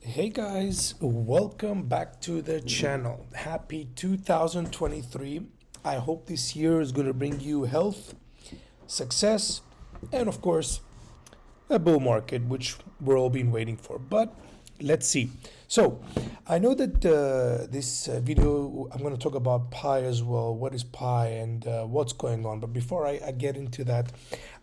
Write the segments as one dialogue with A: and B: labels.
A: Hey guys, welcome back to the channel. Happy 2023. I hope this year is going to bring you health, success, and of course, a bull market, which we're all been waiting for. But let's see. So, I know that this video, I'm going to talk about pi as well. What is pi and what's going on? But before I get into that,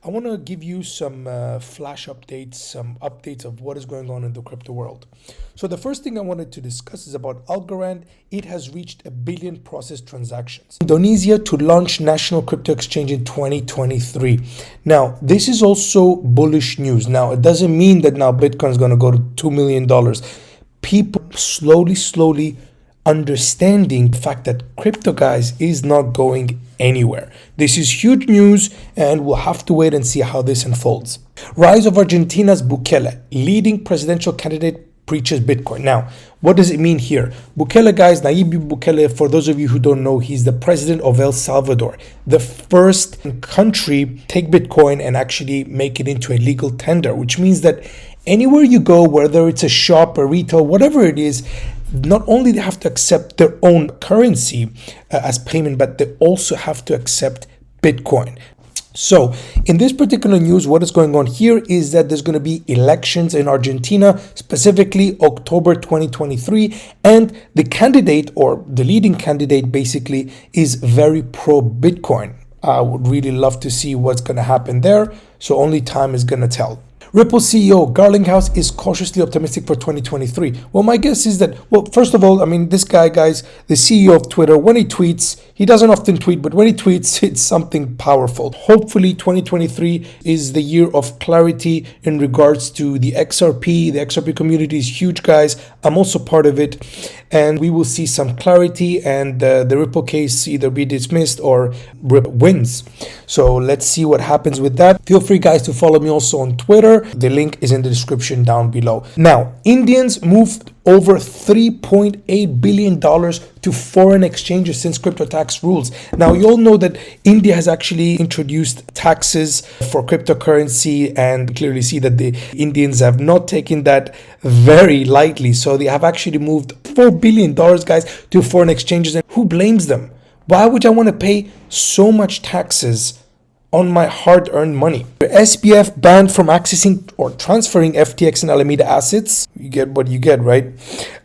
A: I want to give you some flash updates, some updates of what is going on in the crypto world. So the first thing I wanted to discuss is about Algorand. It has reached 1 billion processed transactions. Indonesia to launch national crypto exchange in 2023. Now, this is also bullish news. Now, it doesn't mean that now Bitcoin is going to go to $2 million. People slowly understanding the fact that crypto, guys, is not going anywhere. This is huge news and we'll have to wait and see how this unfolds. Rise of Argentina's Bukele, leading presidential candidate, preaches Bitcoin. Now, what does it mean here? Bukele, guys, Nayib Bukele, for those of you who don't know, he's the president of El Salvador, the first country take Bitcoin and actually make it into a legal tender, which means that anywhere you go, whether it's a shop or retail, whatever it is, not only they have to accept their own currency as payment, but they also have to accept Bitcoin. So in this particular news, what is going on here is that there's going to be elections in Argentina, specifically October 2023. And the candidate, or the leading candidate basically, is very pro Bitcoin. I would really love to see what's going to happen there. So only time is going to tell. Ripple CEO Garlinghouse is cautiously optimistic for 2023. Well, my guess is that, well, first of all, I mean, this guy, guys, the CEO of Twitter, when he tweets, he doesn't often tweet, but when he tweets, it's something powerful. Hopefully, 2023 is the year of clarity in regards to the XRP. The XRP community is huge, guys. I'm also part of it. And we will see some clarity and the Ripple case either be dismissed or Ripple wins. So let's see what happens with that. Feel free, guys, to follow me also on Twitter. The link is in the description down below. Now, Indians moved over $3.8 billion to foreign exchanges since crypto tax rules. Now, you all know that India has actually introduced taxes for cryptocurrency, and clearly see that the Indians have not taken that very lightly. So they have actually moved $4 billion, guys, to foreign exchanges. And who blames them? Why would I want to pay so much taxes on my hard-earned money? The SBF banned from accessing or transferring FTX and Alameda assets. You get what you get, right?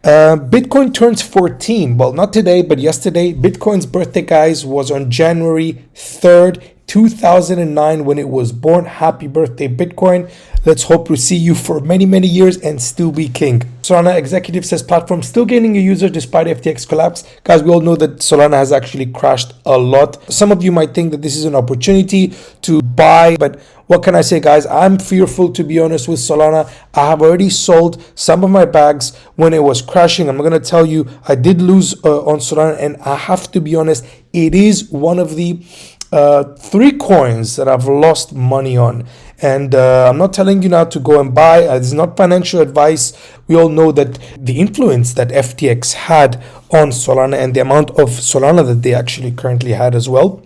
A: Bitcoin turns 14. Well, not today, but yesterday. Bitcoin's birthday, guys, was on January 3rd, 2009 when it was born. Happy birthday, Bitcoin. Let's hope to see you for many, many years and still be king. Solana executive says platform still gaining a user despite FTX collapse. Guys, we all know that Solana has actually crashed a lot. Some of you might think that this is an opportunity to buy, but what can I say, guys? I'm fearful, to be honest, with Solana. I have already sold some of my bags when it was crashing. I'm going to tell you, I did lose on Solana, and I have to be honest, it is one of the 3 coins that I've lost money on. And I'm not telling you now to go and buy. It's not financial advice. We all know that the influence that FTX had on Solana and the amount of Solana that they actually currently had as well.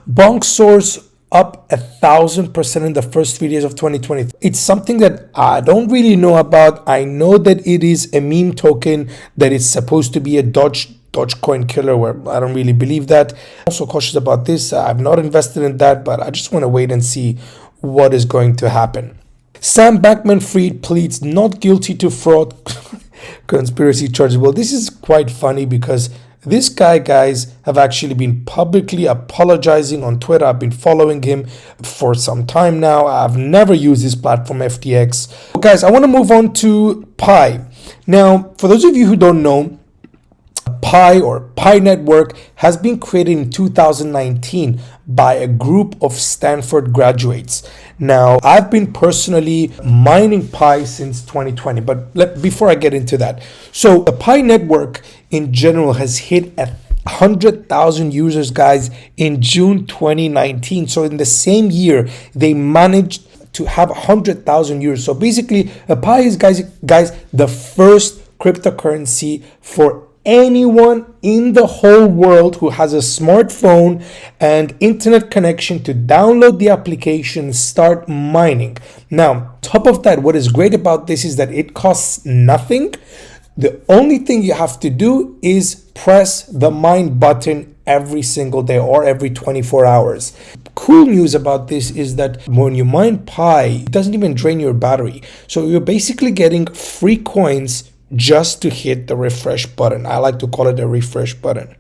A: Bonk soars up 1,000% in the first 3 days of 2020. It's something that I don't really know about. I know that it is a meme token, that it's supposed to be a Dogecoin killer, where I don't really believe that. I'm also cautious about this. I've not invested in that, but I just want to wait and see what is going to happen. Sam Bankman-Fried pleads not guilty to fraud conspiracy charges. Well, this is quite funny because this guy, guys, have actually been publicly apologizing on Twitter. I've been following him for some time now. I've never used this platform, FTX. Guys, I want to move on to Pi. Now, for those of you who don't know, Pi, or Pi Network, has been created in 2019 by a group of Stanford graduates. Now, I've been personally mining Pi since 2020, but before I get into that, so the Pi Network in general has hit 100,000 users, guys, in June 2019. So in the same year, they managed to have 100,000 users. So basically, Pi is, guys, the first cryptocurrency for anyone in the whole world who has a smartphone and internet connection to download the application and start mining. Now, top of that, what is great about this is that it costs nothing. The only thing you have to do is press the mine button every single day or every 24 hours. Cool news about this is that when you mine Pi, it doesn't even drain your battery. So you're basically getting free coins just to hit the refresh button. I like to call it a refresh button.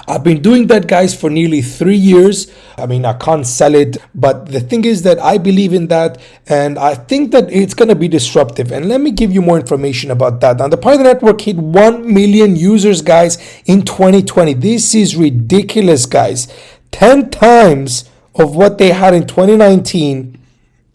A: I've been doing that, guys, for nearly 3 years. I mean, I can't sell it, but the thing is that I believe in that, and I think that it's going to be disruptive. And let me give you more information about that. Now, the Pi network hit 1 million users, guys, in 2020. This is ridiculous, guys. 10 times of what they had in 2019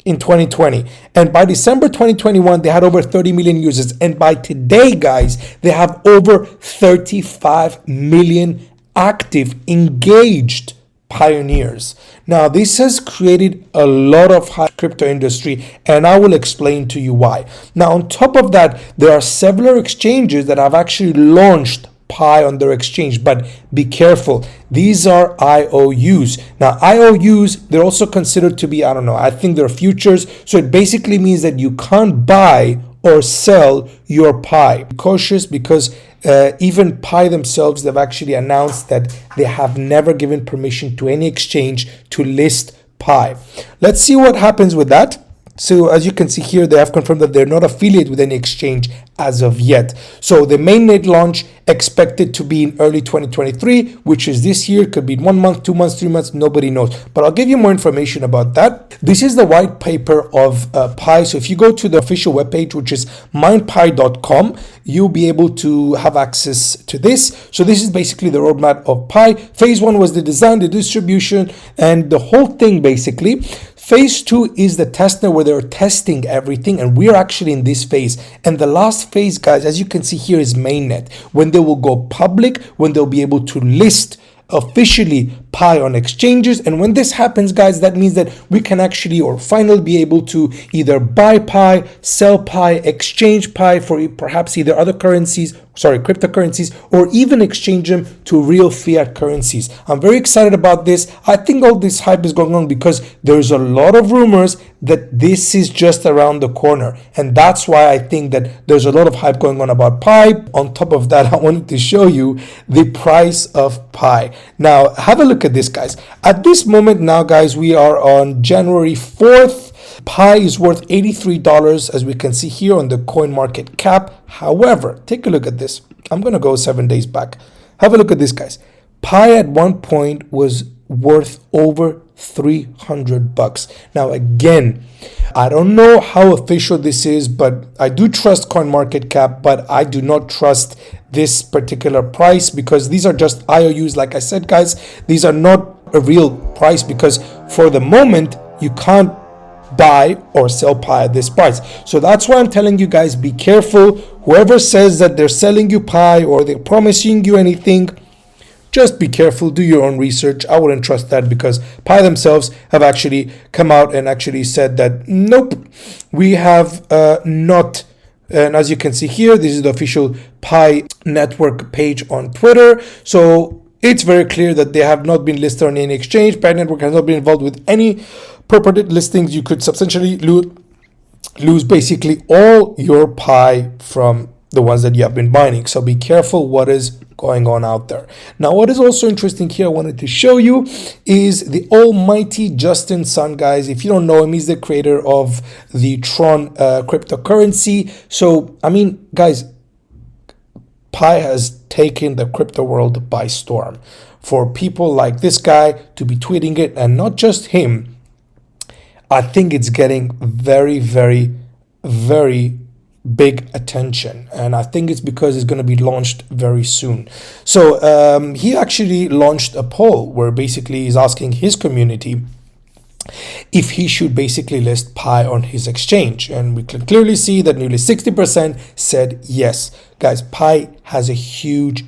A: in 2020. And by December 2021, they had over 30 million users. And by today, guys, they have over 35 million active, engaged pioneers. Now, this has created a lot of hype crypto industry, and I will explain to you why. Now, on top of that, there are several exchanges that have actually launched Pi on their exchange, but be careful. These are IOUs. Now, IOUs, they're also considered to be, I don't know, I think they're futures. So it basically means that you can't buy or sell your Pi. Be cautious, because even Pi themselves, they've actually announced that they have never given permission to any exchange to list Pi. Let's see what happens with that. So as you can see here, they have confirmed that they're not affiliated with any exchange as of yet. So the mainnet launch expected to be in early 2023, which is this year. Could be in 1 month, 2 months, 3 months, nobody knows. But I'll give you more information about that. This is the white paper of Pi. So if you go to the official webpage, which is minepi.com, you'll be able to have access to this. So this is basically the roadmap of Pi. Phase 1 was the design, the distribution, and the whole thing basically. Phase 2 is the testnet, where they're testing everything, and we're actually in this phase. And the last phase, guys, as you can see here, is mainnet, when they will go public, when they'll be able to list officially Pi on exchanges. And when this happens, guys, that means that we can actually or finally be able to either buy Pi, sell Pi, exchange Pi for perhaps either other currencies, cryptocurrencies, or even exchange them to real fiat currencies. I'm very excited about this. I think all this hype is going on because there's a lot of rumors that this is just around the corner. And that's why I think that there's a lot of hype going on about Pi. On top of that, I wanted to show you the price of Pi. Now, have a look at this, guys. At this moment now, guys, we are on January 4th. Pi is worth $83, as we can see here on the coin market cap. However, take a look at this. I'm going to go 7 days back. Have a look at this, guys. Pi at one point was worth over $300. Now, again, I don't know how official this is, but I do trust CoinMarketCap, but I do not trust this particular price, because these are just IOUs. Like I said, guys, these are not a real price, because for the moment, you can't buy or sell Pi at this price. So that's why I'm telling you guys, be careful. Whoever says that they're selling you Pi or they're promising you anything, just be careful, do your own research. I wouldn't trust that, because Pi themselves have actually come out and actually said that, nope, we have not. And as you can see here, this is the official Pi network page on Twitter. So it's very clear that they have not been listed on any exchange. Pi network has not been involved with any purported listings. You could substantially lose basically all your Pi from the ones that you have been mining. So be careful what is going on out there. Now, what is also interesting here, I wanted to show you, is the almighty Justin Sun, guys. If you don't know him, he's the creator of the Tron cryptocurrency. So, I mean, guys, Pi has taken the crypto world by storm. For people like this guy to be tweeting it, and not just him, I think it's getting very, very, very big attention, and I think it's because it's going to be launched very soon. So he actually launched a poll where basically he's asking his community if he should basically list Pi on his exchange, and we can clearly see that nearly 60% said yes. Guys, Pi has a huge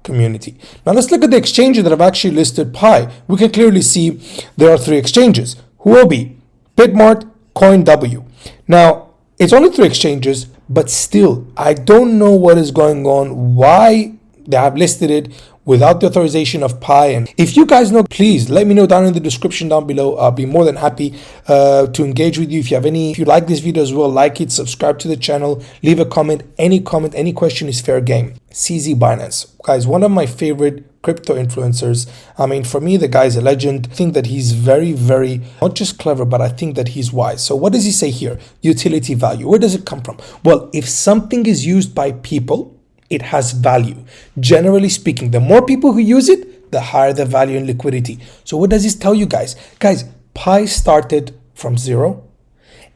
A: community. Now let's look at the exchanges that have actually listed Pi. We can clearly see there are 3 exchanges: Huobi, Bitmart, CoinW. Now, it's only 3 exchanges, but still, I don't know what is going on, why they have listed it without the authorization of Pi. And if you guys know, please let me know down in the description down below. I'll be more than happy to engage with you. If you like this video as well, like it, subscribe to the channel, leave a comment, any question is fair game. CZ Binance, guys, one of my favorite crypto influencers. I mean, for me, the guy's a legend. I think that he's very, very, not just clever, but I think that he's wise. So what does he say here? Utility value. Where does it come from? Well, if something is used by people, it has value. Generally speaking, the more people who use it, the higher the value and liquidity. So what does this tell you guys? Guys, Pi started from zero,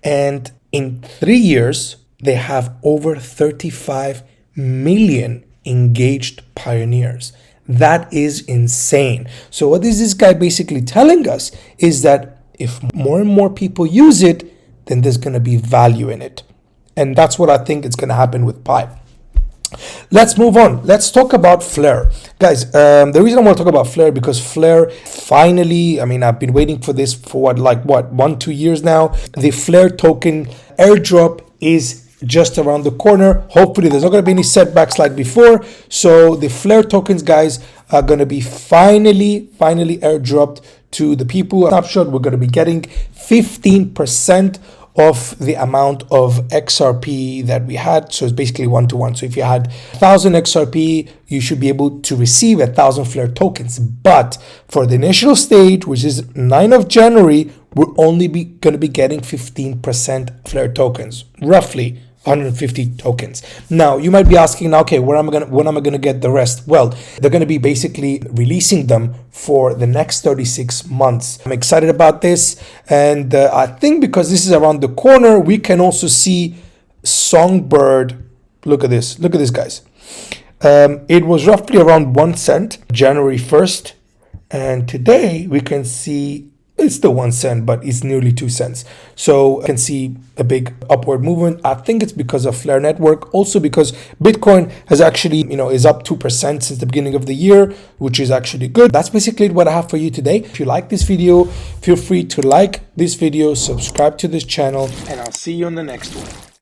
A: and in 3 years, they have over 35 million engaged pioneers. That is insane. So what is this guy basically telling us is that if more and more people use it, then there's going to be value in it. And that's what I think is going to happen with Pi. Let's move on. Let's talk about Flare. Guys, the reason I want to talk about Flare because Flare finally, I mean, I've been waiting for this for 1-2 years now. The Flare token airdrop is just around the corner. Hopefully there's not going to be any setbacks like before. So the Flare tokens, guys, are going to be finally airdropped to the people. Snapshot, we're going to be getting 15% of the amount of XRP that we had. So it's basically 1-to-1. So if you had 1,000 XRP, you should be able to receive 1,000 Flare tokens. But for the initial stage, which is 9th of January, we're only going to be getting 15% Flare tokens, roughly 150 tokens. Now you might be asking, now, okay, when am I going to get the rest? Well, they're going to be basically releasing them for the next 36 months. I'm excited about this, and I think because this is around the corner, we can also see Songbird. Look at this, guys. It was roughly around 1 cent January 1st, and today we can see it's still 1 cent, but it's nearly 2 cents. So I can see a big upward movement. I think it's because of Flare Network. Also because Bitcoin has actually, is up 2% since the beginning of the year, which is actually good. That's basically what I have for you today. If you like this video, feel free to like this video, subscribe to this channel, and I'll see you on the next one.